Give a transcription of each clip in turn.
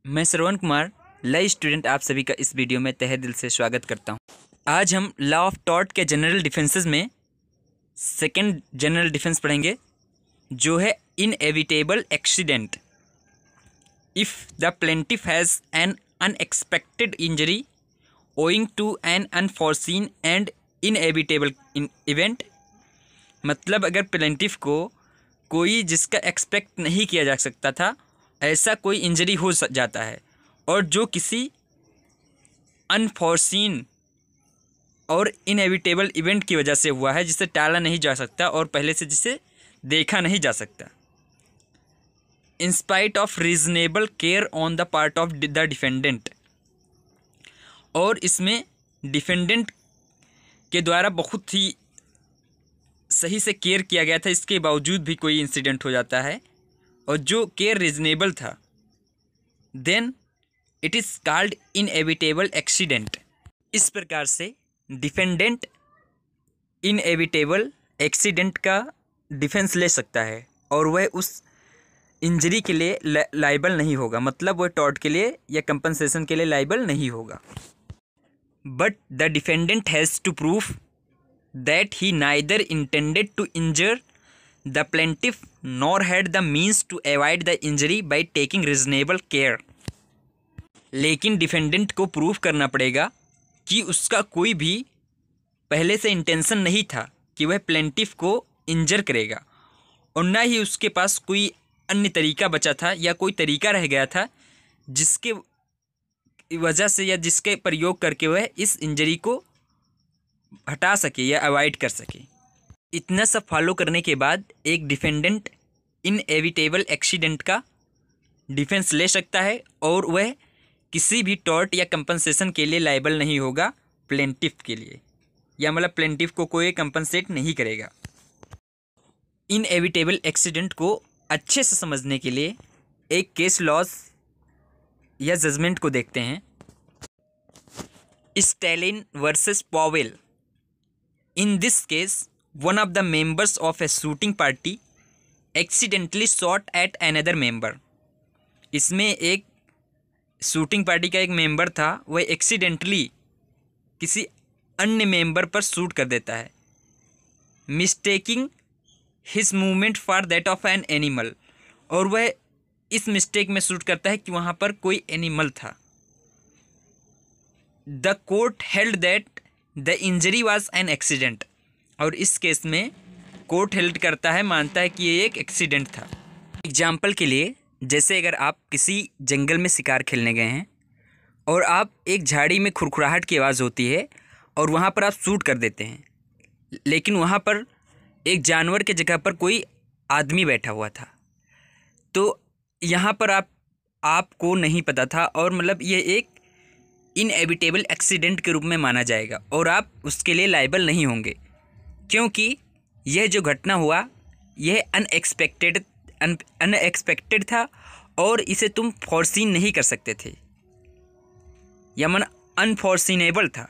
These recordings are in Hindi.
मैं श्रवण कुमार लय स्टूडेंट आप सभी का इस वीडियो में तहे दिल से स्वागत करता हूं। आज हम लॉ ऑफ टॉर्ट के जनरल डिफेंसेस में सेकंड जनरल डिफेंस पढ़ेंगे, जो है inevitable accident. If the plaintiff has an unexpected injury owing to an unforeseen and inevitable event, मतलब अगर प्लेंटिफ को कोई जिसका एक्सपेक्ट नहीं किया जा सकता था ऐसा कोई इंजरी हो जाता है और जो किसी अनफॉर्सीन और इनएविटेबल इवेंट की वजह से हुआ है, जिसे टाला नहीं जा सकता और पहले से जिसे देखा नहीं जा सकता, in spite of reasonable care on the part of the defendant. और इसमें डिफेंडेंट के द्वारा बहुत ही सही से केयर किया गया था, इसके बावजूद भी कोई इंसिडेंट हो जाता है और जो केयर रीजनेबल था, then it is called inevitable accident. इस प्रकार से डिफेंडेंट इनएविटेबल एक्सीडेंट का डिफेंस ले सकता है और वह उस इंजरी के लिए लाइबल नहीं होगा, मतलब वह टॉर्ट के लिए या कंपनसेशन के लिए लाइबल नहीं होगा। But the defendant has to prove that he neither intended to injure the plaintiff nor had the means to avoid the injury by taking reasonable care. लेकिन डिफेंडेंट को प्रूव करना पड़ेगा कि उसका कोई भी पहले से इंटेंशन नहीं था कि वह प्लेंटिफ को इंजर करेगा, और ना ही उसके पास कोई अन्य तरीका बचा था या कोई तरीका रह गया था जिसके वजह से या जिसके प्रयोग करके वह इस इंजरी को हटा सके या अवॉइड कर सके। इतना सब फॉलो करने के बाद एक डिफेंडेंट इनएविटेबल एक्सीडेंट का डिफेंस ले सकता है और वह किसी भी टॉर्ट या कंपनसेशन के लिए लायबल नहीं होगा प्लेंटिफ के लिए, या मतलब प्लेंटिफ को कोई कंपनसेट नहीं करेगा। इनएविटेबल एक्सीडेंट को अच्छे से समझने के लिए एक केस लॉज या जजमेंट को देखते हैं। Stalin versus Powell. In this case one of the members of a shooting party accidentally shot at another member। इसमें एक शूटिंग पार्टी का एक मेंबर था, वह एक्सीडेंटली किसी अन्य मेंबर पर शूट कर देता है, mistaking his movement for that of an animal, और वह इस मिस्टेक में शूट करता है कि वहाँ पर कोई एनिमल था। The court held that the injury was an accident, और इस केस में कोर्ट हेल्ड करता है, मानता है कि ये एक एक्सीडेंट था। एग्जाम्पल के लिए, जैसे अगर आप किसी जंगल में शिकार खेलने गए हैं और आप एक झाड़ी में खुरखुराहट की आवाज़ होती है और वहाँ पर आप शूट कर देते हैं, लेकिन वहाँ पर एक जानवर के जगह पर कोई आदमी बैठा हुआ था, तो यहाँ पर आपको नहीं पता था और मतलब ये एक इनएविटेबल एक्सीडेंट के रूप में माना जाएगा और आप उसके लिए लायबल नहीं होंगे, क्योंकि यह जो घटना हुआ यह अनएक्सपेक्टेड था और इसे तुम फॉरसीन नहीं कर सकते थे, या मन अनफॉरसीनेबल था,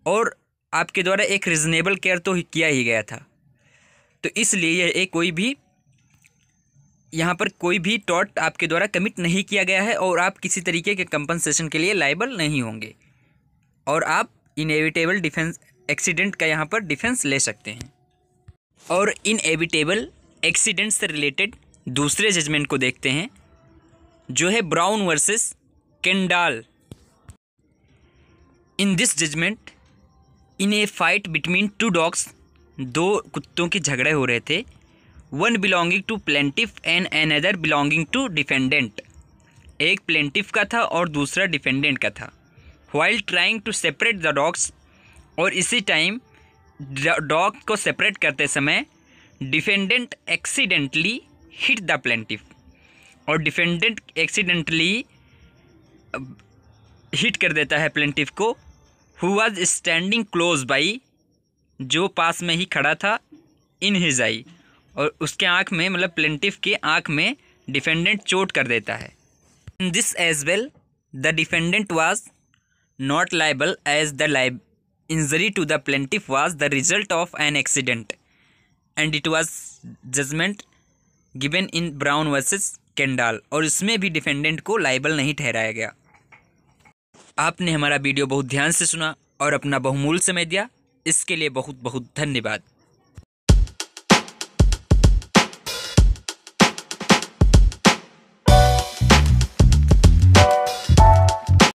और आपके द्वारा एक रीजनेबल केयर तो किया ही गया था। तो इसलिए यह कोई भी यहाँ पर कोई भी टॉर्ट आपके द्वारा कमिट नहीं किया गया है और आप किसी तरीके के कंपनसेशन के लिए लायबल नहीं होंगे और आप इनएविटेबल डिफेंस एक्सीडेंट का यहाँ पर डिफेंस ले सकते हैं। और इनएविटेबल एक्सीडेंट से रिलेटेड दूसरे जजमेंट को देखते हैं, जो है Brown versus Kendall. In this judgment, in a fight between two dogs, दो कुत्तों की झगड़े हो रहे थे, one belonging to plaintiff and another belonging to defendant. एक प्लेंटिफ का था और दूसरा डिफेंडेंट का था। While trying to separate the dogs, और इसी टाइम डॉग को सेपरेट करते समय defendant accidentally hit the plaintiff, और डिफेंडेंट एक्सीडेंटली हिट कर देता है प्लेंटिफ को, who was standing close by, जो पास में ही खड़ा था, इन हिज आई, और उसके आँख में मतलब प्लेंटिफ के आँख में डिफेंडेंट चोट कर देता है। In this as well the defendant was not liable as the injury to the plaintiff was the result of an accident, and it was judgment given in Brown versus Kendall, और इसमें भी डिफेंडेंट को लायबल नहीं ठहराया गया। आपने हमारा वीडियो बहुत ध्यान से सुना और अपना बहुमूल्य समय दिया, इसके लिए बहुत बहुत धन्यवाद।